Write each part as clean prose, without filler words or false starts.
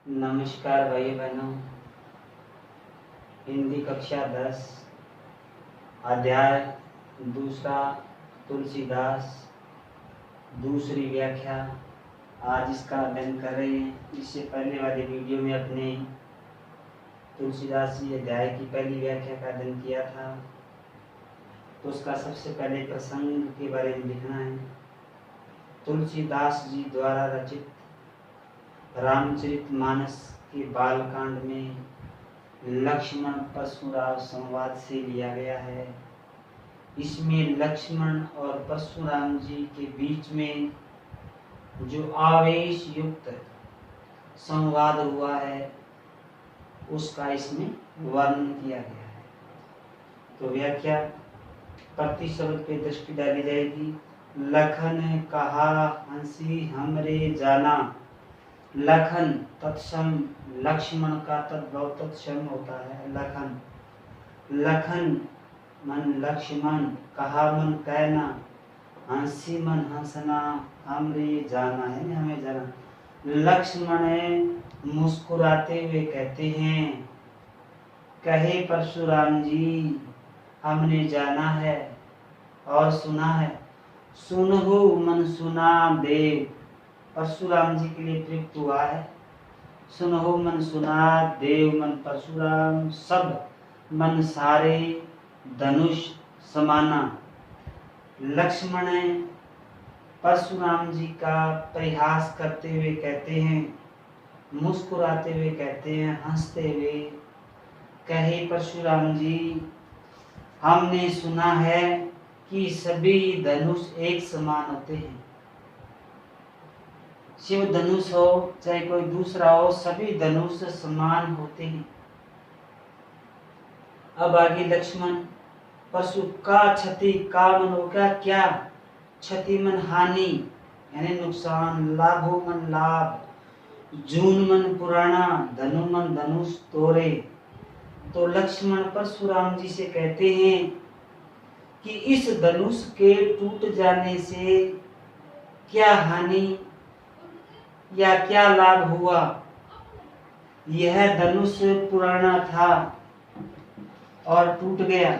नमस्कार भाई बहनों। हिंदी कक्षा 10 अध्याय दूसरा तुलसीदास दूसरी व्याख्या आज इसका अध्ययन कर रहे हैं। इससे पहले वाले वीडियो में अपने तुलसीदास जी अध्याय की पहली व्याख्या का अध्ययन किया था, तो उसका सबसे पहले प्रसंग के बारे में लिखना है। तुलसीदास जी द्वारा रचित रामचरितमानस के बालकांड में लक्ष्मण परशुराम संवाद से लिया गया है। इसमें लक्ष्मण और परशुराम जी के बीच में जो आवेश युक्त संवाद हुआ है उसका इसमें वर्णन किया गया है। तो व्याख्या प्रति शब्द पे दृष्टि डाली जाएगी। लखन कहा हंसी हमरे जाना। लखन तत्सम लक्ष्मण का तद्भव तत्सम होता है। लखन मन लक्ष्मण, कहा मन कहना, हंसी मन हंसना, हमरे जाना है हमें जाना। लक्ष्मण मुस्कुराते हुए कहते हैं, कहे परशुराम जी हमने जाना है और सुना है। सुनहु मन सुना देव, परशुराम जी के लिए प्रयुक्त हुआ है। सुनहु मन सुना देव मन परशुराम, सब मन सारे धनुष समाना। लक्ष्मण परशुराम जी का परिहास करते हुए कहते हैं, मुस्कुराते हुए कहते हैं, हंसते हुए, कहे परशुराम जी हमने सुना है कि सभी धनुष एक समान होते हैं। शिव धनुष हो चाहे कोई दूसरा हो, सभी धनुष समान होते हैं। अब आगे लक्ष्मण परशु का क्षति का मन हो क्या क्षति मन हानि यानी नुकसान, लाभो मन लाभ, जून मन पुराना, धनु मन धनुष तोरे। तो लक्ष्मण परशुराम जी से कहते हैं कि इस धनुष के टूट जाने से क्या हानि या क्या लाभ हुआ। यह धनुष पुराना था और टूट गया।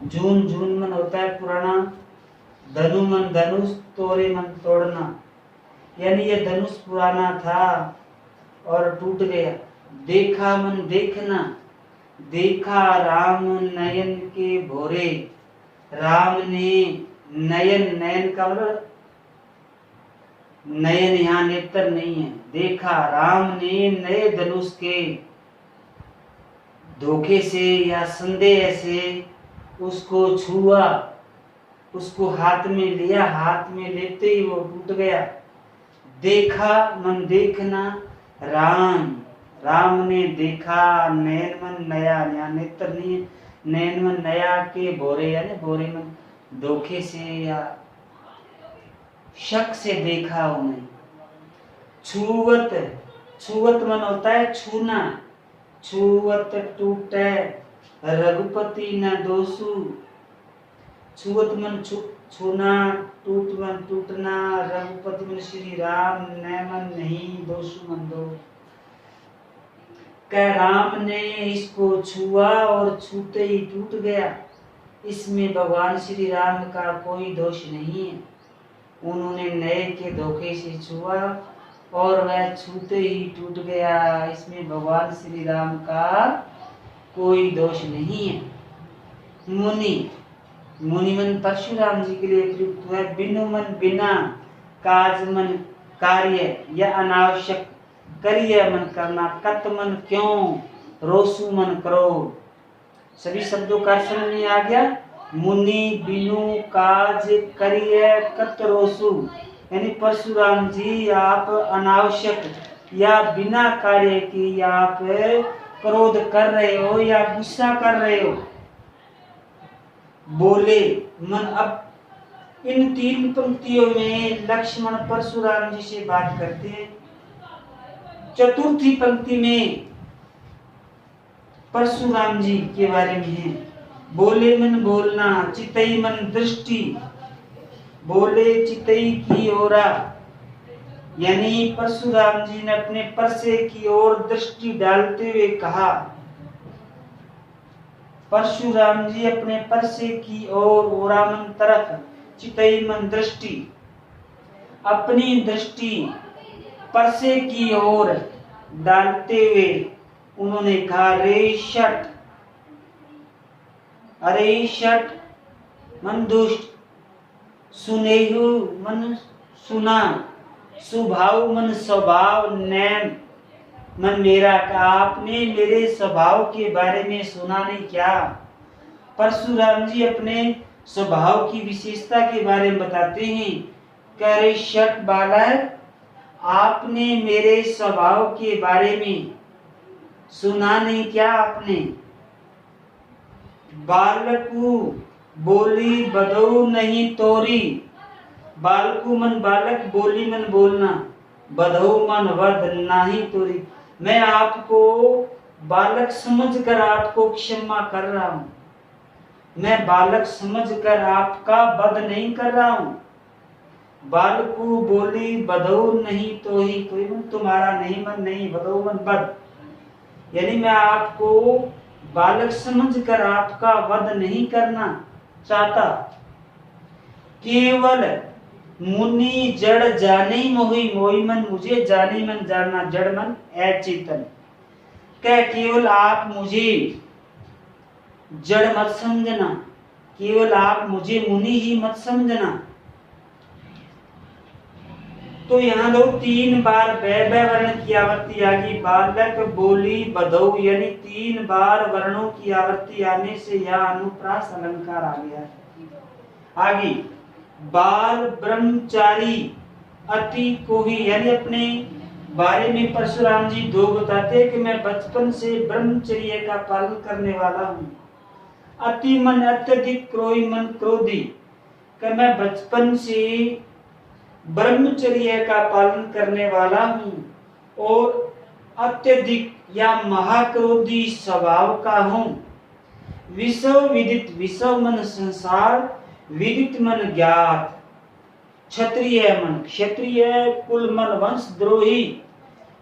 जून जून मन होता है पुराना, धनु मन धनुष, तोरे मन तोड़ना, यानी यह धनुष पुराना था और टूट गया। देखा मन देखना, देखा राम नयन के भोरे। राम ने नयन, नयन का मतलब नयन यहाँ नेत्र नहीं है। देखा राम ने नए धनुष के धोखे से या संदेह से उसको छुआ, उसको हाथ में लिया, हाथ में लेते ही वो टूट गया। देखा मन देखना, राम ने देखा, नयन मन नया, यहाँ नेत्र नहीं है, नयन मन नया के भोरे यानी भोरे मन धोखे से या शक से देखा उन्हें। छुवत मन होता है छूना, छुवत टूटे रघुपति न दोषु। छुवत मन छूना, टूट मन टूटना, रघुपति मन श्री राम, न मन नहीं, दोषु मन दो। कह राम ने इसको छुआ और छूते ही टूट गया। इसमें भगवान श्री राम का कोई दोष नहीं है। उन्होंने नए के धोखे से छुआ और वह छूते ही टूट गया। इसमें भगवान श्री राम का कोई दोष नहीं है। मुनि मन परशुराम जी के लिए प्रयुक्त हुआ है। बिनु मन बिना, काज मन कार्य या अनावश्यक, करिय मन करना, कत मन क्यों, रोसु मन करो। सभी शब्दों का समझ में आ गया। मुनि बिनु काज करिय कत रोसु, यानी परशुराम जी आप अनावश्यक या बिना कार्य की आप क्रोध कर रहे हो या गुस्सा कर रहे हो। बोले मन। अब इन तीन पंक्तियों में लक्ष्मण परशुराम जी से बात करते हैं। चतुर्थी पंक्ति में परशुराम जी के बारे में है। बोले मन बोलना, चितई मन दृष्टि, बोले चितई की ओरा, यानी परशुराम जी ने अपने परसे की ओर दृष्टि डालते हुए कहा, परशुराम जी अपने परसे की ओर ओरामन तरफ चितई मन दृष्टि, अपनी दृष्टि परसे की ओर डालते हुए उन्होंने कहा, अरे शट मन दुष्ट, सुनेहु मन सुना, सुभाव मन स्वभाव, नैन मन मेरा। का आपने मेरे स्वभाव के बारे में सुना नहीं क्या? परशुराम जी अपने स्वभाव की विशेषता के बारे में बताते हैं। कह रहे शट बालक, आपने मेरे स्वभाव के बारे में सुना नहीं क्या? आपने बालकू बोली बदऊ नहीं तोरी, बालकू मन बालक, बोली मन बोलना, बधऊ मन वध नाही तोरी। मैं आपको बालक समझकर आपको क्षमा कर रहा हूं, मैं बालक समझकर आपका वध नहीं कर रहा हूं। बालकू बोली बधऊ नहीं तो ही, कोई मन तुम्हारा नहीं मन नहीं, बधऊ मन बध, यानी मैं आपको बालक समझकर आपका वध नहीं करना चाहता। केवल मुनि जड़ जाने मोहि, मोहि मन मुझे, जाने मन जानना, जड़ मन अचेतन। क्या केवल आप मुझे जड़ मत समझना, केवल आप मुझे मुनि ही मत समझना। तो यहाँ दो 3 बार वैभव वर्ण की आवृत्ति आ गई, बालक बोली बधऊ, यानी 3 बार वर्णों की आवृत्ति आने से यह अनुप्रास अलंकार आ गया। आगे बाल ब्रह्मचारी अति को ही, यानी अपने बारे में परशुराम जी 2 बताते हैं कि मैं बचपन से ब्रह्मचर्य का पालन करने वाला हूँ। अति मन अत्यधिक, क्रोही मन क्रोधी, कि मैं बचपन से ब्रह्मचर्य का पालन करने वाला हूँ और अत्यधिक या महाक्रोधी स्वभाव का हूँ। विषव विदित, विषव मन संसार, विदित मन ज्ञात, क्षत्रिय मन, क्षत्रिय कुल मन वंशद्रोही,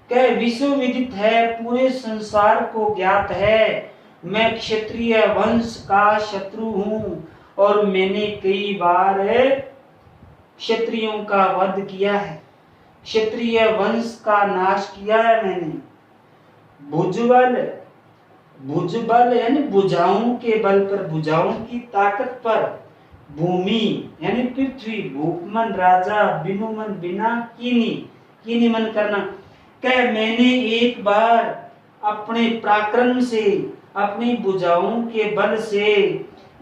कह विश्व विदित है, पूरे संसार को ज्ञात है, मैं क्षत्रिय वंश का शत्रु हूँ और मैंने कई बार क्षत्रियों का वध किया है, क्षत्रिय वंश का नाश किया है मैंने। भुजबल, भुजबल यानी भुजाओं के बल पर, भुजाओं की ताकत पर, भूमि यानी पृथ्वी, भूपमन राजा, बिनु मन बिना, कीनी, कीनी मन करना। कह मैंने एक बार अपने पराक्रम से, अपनी भुजाओं के बल से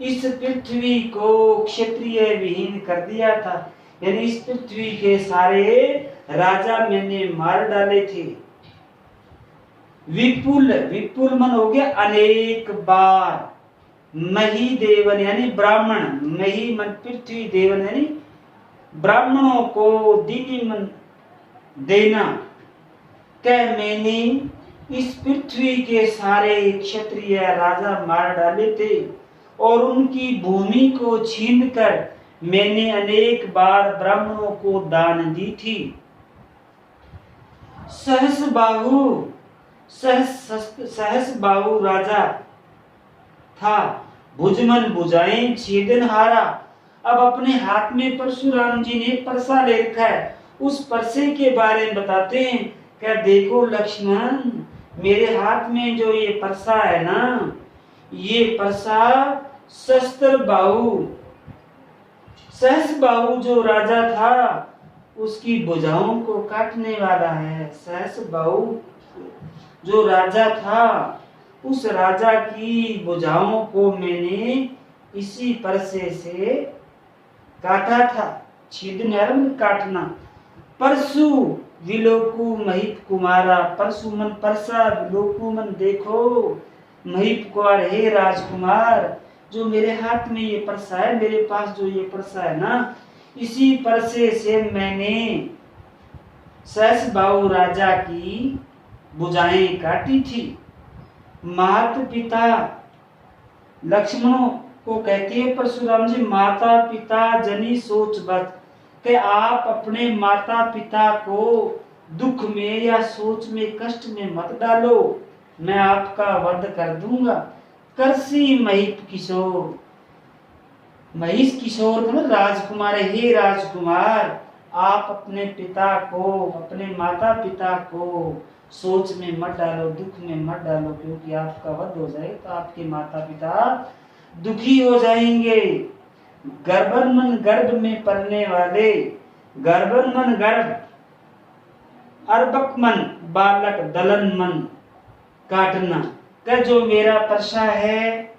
इस पृथ्वी को क्षत्रिय विहीन कर दिया था, यानी इस पृथ्वी के सारे राजा मैंने मार डाले थे। विपुल, विपुल मन हो गया अनेक बार, मही देवन यानी ब्राह्मण, मही मन पृथ्वी, देवन यानी ब्राह्मणों को दीनी मन देना। कह मैंने इस पृथ्वी के सारे क्षत्रिय राजा मार डाले थे और उनकी भूमि को छीनकर मैंने अनेक बार ब्राह्मणों को दान दी थी। सहस बाहु, सहस बाहु राजा था, भुजमन भुजाएं छेदन हारा। अब अपने हाथ में परशुराम जी ने परसा ले रखा है, उस परसे के बारे में बताते हैं। क्या देखो लक्ष्मण, मेरे हाथ में जो ये परसा है ना, ये परसा शस्त्र बाहु, सहस बाहु जो राजा था उसकी भुजाओं को काटने वाला है। सहस बाहु जो राजा था उस राजा की भुजाओं को मैंने इसी परसे से काटा था। छीदन काटना। परशु विलोकु महिप कुमारा, परशु मन परसा, विलोकु मन देखो, महिप कुमार हे राजकुमार, जो मेरे हाथ में ये परसा है, मेरे पास जो ये परसा है ना, इसी परसे से मैंने सहस बाहु राजा की भुजाएं काटी थी। माता पिता लक्ष्मणों को कहते हैं परशुराम जी, माता पिता जनी सोच बत, कि आप अपने माता पिता को दुख में या सोच में कष्ट में मत डालो, मैं आपका वध कर दूंगा। करसी महिप किशोर, महिष किशोर मतलब राजकुमार, हे राजकुमार आप अपने पिता को, अपने माता पिता को सोच में मत डालो, दुख में मत डालो, क्योंकि आपका वध हो जाए तो आपके माता पिता दुखी हो जाएंगे। गर्भन मन गर्भ में पलने वाले, गर्भन मन गर्भ, अर्भक मन बालक, दलन मन काटना, का जो मेरा परसा है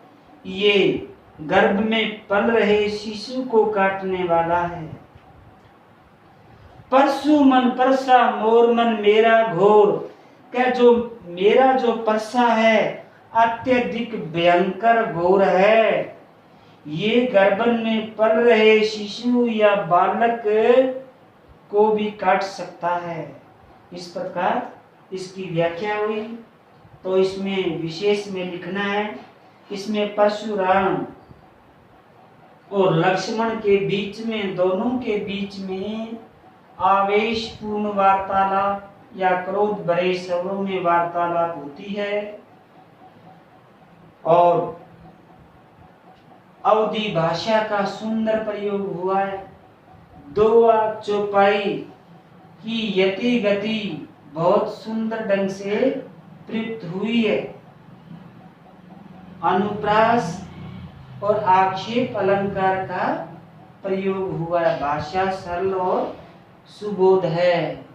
ये गर्भ में पल रहे शिशु को काटने वाला है। परसु मन परसा मोर मन मेरा घोर, क्या जो मेरा जो परसा है अत्यधिक भयंकर घोर है, ये गर्भन में पल रहे शिशु या बालक को भी काट सकता है। इस प्रकार इसकी व्याख्या हुई। तो इसमें विशेष में लिखना है, इसमें परशुराम और लक्ष्मण के बीच में, दोनों के बीच में आवेशपूर्ण वार्तालाप या क्रोध भरे शब्दों में वार्तालाप होती है, और अवधि भाषा का सुंदर प्रयोग हुआ है। दो चौपाई की यति गति बहुत सुंदर ढंग से प्रयुक्त हुई है। अनुप्रास और आक्षेप अलंकार का प्रयोग हुआ है। भाषा सरल और सुबोध है।